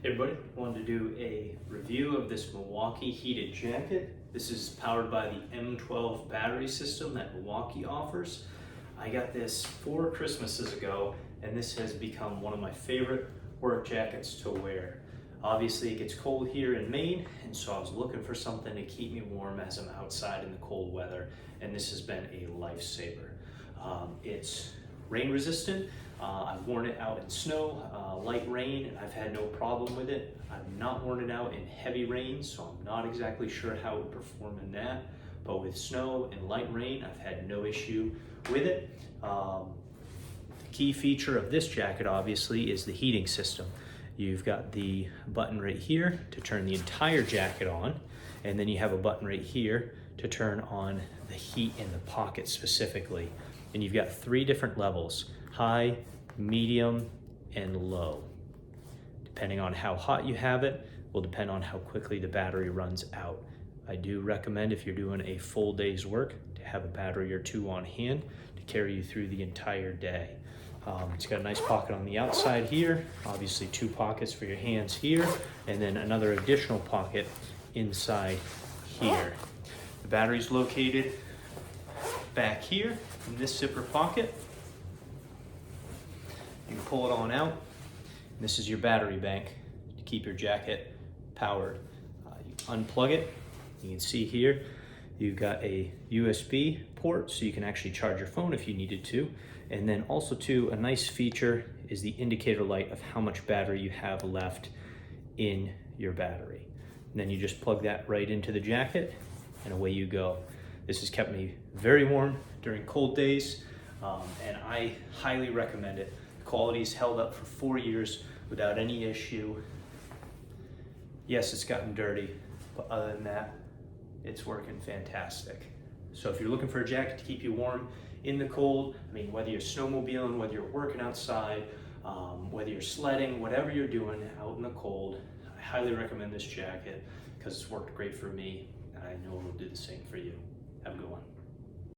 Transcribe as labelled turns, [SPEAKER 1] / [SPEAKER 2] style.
[SPEAKER 1] Hey everybody, wanted to do a review of this Milwaukee heated jacket. This is powered by the M12 battery system that Milwaukee offers. I got this 4 Christmases ago, and this has become one of my favorite work jackets to wear. Obviously it gets cold here in Maine, and so I was looking for something to keep me warm as I'm outside in the cold weather, and this has been a lifesaver. It's rain resistant. I've worn it out in snow, light rain, and I've had no problem with it. I've not worn it out in heavy rain, so I'm not exactly sure how it would perform in that. But with snow and light rain, I've had no issue with it. The key feature of this jacket, obviously, is the heating system. You've got the button right here to turn the entire jacket on, and then you have a button right here to turn on the heat in the pocket specifically. And you've got 3 different levels: high, medium, and low. Depending on how hot you have it will depend on how quickly the battery runs out. I do recommend, if you're doing a full day's work, to have a battery or 2 on hand to carry you through the entire day. It's got a nice pocket on the outside here, obviously 2 pockets for your hands here, and then another additional pocket inside here. The battery's located back here in this zipper pocket. You can pull it on out. This is your battery bank to keep your jacket powered. You unplug it. You can see here you've got a USB port, so you can actually charge your phone if you needed to. And then also too, a nice feature is the indicator light of how much battery you have left in your battery. And then you just plug that right into the jacket and away you go. This has kept me very warm during cold days, and I highly recommend it. The quality's held up for 4 years without any issue. Yes, it's gotten dirty, but other than that, it's working fantastic. So if you're looking for a jacket to keep you warm in the cold, I mean, whether you're snowmobiling, whether you're working outside, whether you're sledding, whatever you're doing out in the cold, I highly recommend this jacket because it's worked great for me, and I know it'll do the same for you. Have a good one.